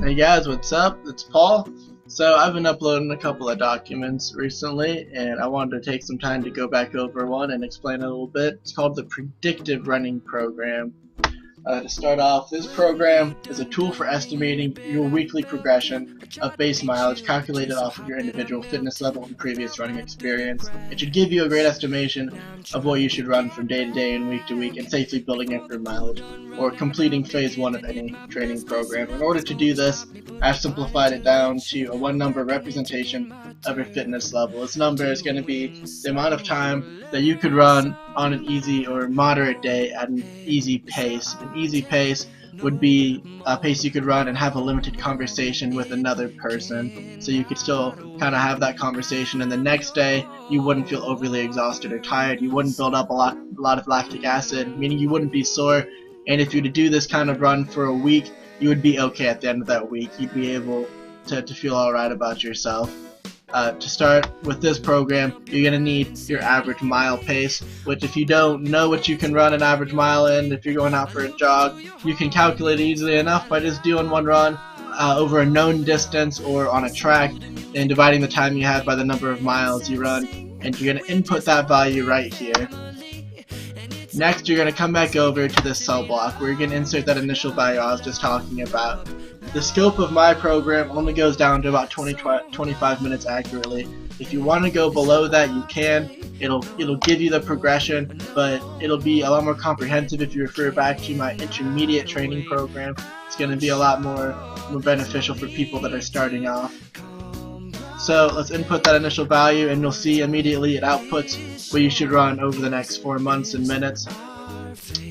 Hey guys, what's up? It's Paul. So I've been uploading a couple of documents recently, and I wanted to take some time to go back over one and explain it a little bit. It's called the Predictive Running Program. To start off, this program is a tool for estimating your weekly progression of base mileage calculated off of your individual fitness level and previous running experience. It should give you a great estimation of what you should run from day to day and week to week and safely building up your mileage or completing phase 1 of any training program. In order to do this, I've simplified it down to a one number representation of your fitness level. This number is going to be the amount of time that you could run on an easy or moderate day at an easy pace. An easy pace would be a pace you could run and have a limited conversation with another person, so you could still kind of have that conversation, and the next day you wouldn't feel overly exhausted or tired. You wouldn't build up a lot of lactic acid, meaning you wouldn't be sore. And if you were to do this kind of run for a week, you would be okay at the end of that week. You'd be able to feel alright about yourself. To start with this program, you're going to need your average mile pace, which if you don't know what you can run an average mile in, if you're going out for a jog, you can calculate it easily enough by just doing one run over a known distance or on a track and dividing the time you have by the number of miles you run, and you're going to input that value right here. Next, you're going to come back over to this cell block where you're going to insert that initial value I was just talking about. The scope of my program only goes down to about 25 minutes accurately. If you want to go below that, you can. It'll give you the progression, but it'll be a lot more comprehensive if you refer back to my intermediate training program. It's going to be a lot more beneficial for people that are starting off. So let's input that initial value, and you'll see immediately it outputs what you should run over the next 4 months and minutes.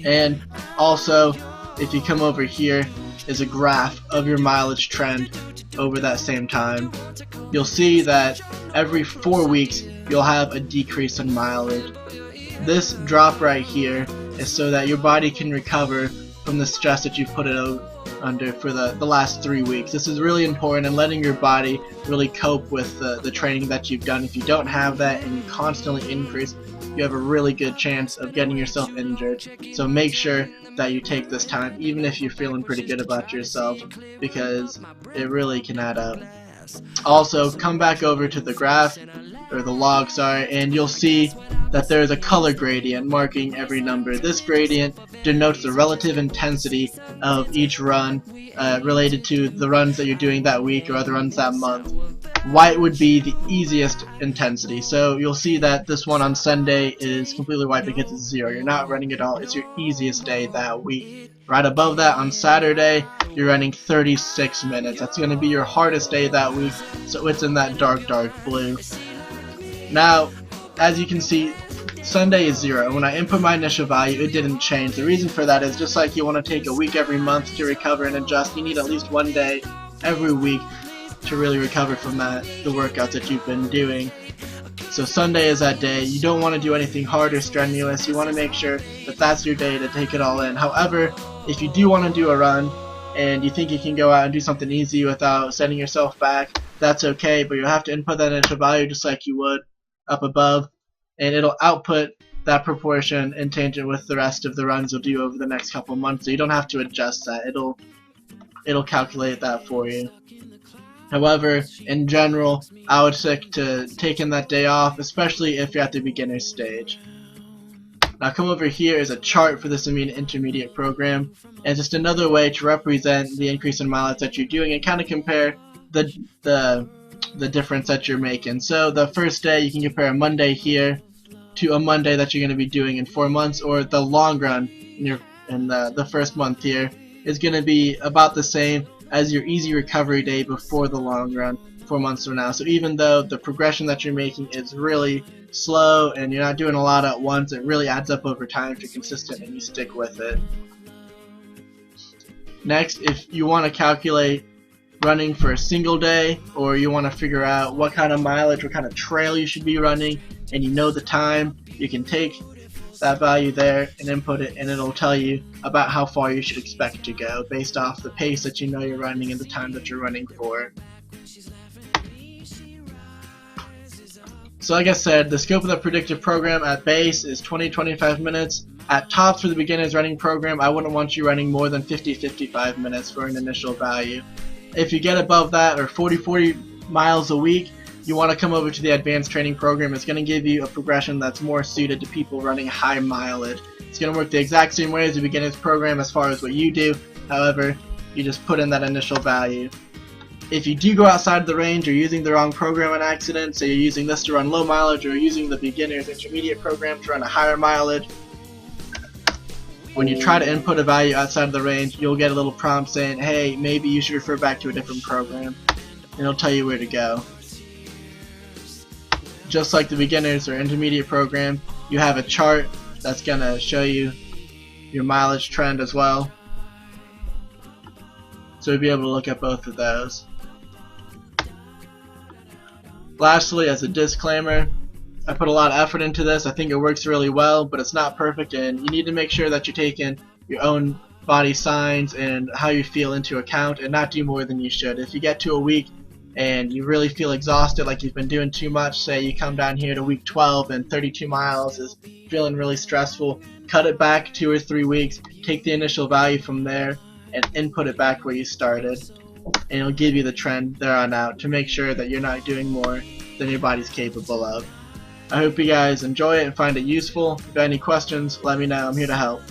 And also, if you come over here, is a graph of your mileage trend over that same time. You'll see that every 4 weeks you'll have a decrease in mileage. This drop right here is so that your body can recover from the stress that you put it under for the last 3 weeks. This is really important in letting your body really cope with the training that you've done. If you don't have that and you constantly increase, you have a really good chance of getting yourself injured. So make sure that you take this time, even if you're feeling pretty good about yourself, because it really can add up. Also, come back over to the graph, or the log, sorry, and you'll see that there is a color gradient marking every number. This gradient denotes the relative intensity of each run related to the runs that you're doing that week or other runs that month. White would be the easiest intensity, so you'll see that this one on Sunday is completely white because it's 0. You're not running at all. It's your easiest day that week. Right above that, on Saturday, you're running 36 minutes. That's going to be your hardest day that week, so it's in that dark blue. Now, as you can see, Sunday is 0. When I input my initial value, it didn't change. The reason for that is just like you want to take a week every month to recover and adjust, you need at least 1 day every week to really recover from the workouts that you've been doing. So Sunday is that day. You don't want to do anything hard or strenuous. You want to make sure that that's your day to take it all in. However, if you do want to do a run and you think you can go out and do something easy without setting yourself back, that's okay, but you'll have to input that initial value just like you would up above, and it'll output that proportion in tangent with the rest of the runs you'll do over the next couple months, so you don't have to adjust that. It'll calculate that for you. However, in general, I would stick to taking that day off, especially if you're at the beginner stage. Now come over here is a chart for this intermediate program, and just another way to represent the increase in mileage that you're doing and kind of compare the difference that you're making. So the first day, you can compare a Monday here to a Monday that you're going to be doing in 4 months, or the long run in the first month here is going to be about the same as your easy recovery day before the long run 4 months from now. So even though the progression that you're making is really slow and you're not doing a lot at once, it really adds up over time if you're consistent and you stick with it. Next, if you want to calculate running for a single day, or you want to figure out what kind of mileage, what kind of trail you should be running, and you know the time, you can take that value there and input it, and it'll tell you about how far you should expect to go based off the pace that you know you're running and the time that you're running for. So like I said, the scope of the predictive program at base is 20-25 minutes. At tops for the beginners running program, I wouldn't want you running more than 50-55 minutes for an initial value. If you get above that, or 40 miles a week, you want to come over to the advanced training program. It's going to give you a progression that's more suited to people running high mileage. It's going to work the exact same way as the beginner's program as far as what you do. However, you just put in that initial value. If you do go outside of the range, you're using the wrong program on accident, so you're using this to run low mileage, or you're using the beginner's intermediate program to run a higher mileage, when you try to input a value outside of the range, you'll get a little prompt saying, hey, maybe you should refer back to a different program, and it'll tell you where to go. Just like the beginners or intermediate program, you have a chart that's going to show you your mileage trend as well, so you'll be able to look at both of those. Lastly, as a disclaimer, I put a lot of effort into this. I think it works really well, but it's not perfect, and you need to make sure that you're taking your own body signs and how you feel into account and not do more than you should. If you get to a week and you really feel exhausted, like you've been doing too much, say you come down here to week 12 and 32 miles is feeling really stressful, cut it back 2 or 3 weeks, take the initial value from there and input it back where you started, and it'll give you the trend there on out to make sure that you're not doing more than your body's capable of. I hope you guys enjoy it and find it useful. If you have any questions, let me know. I'm here to help.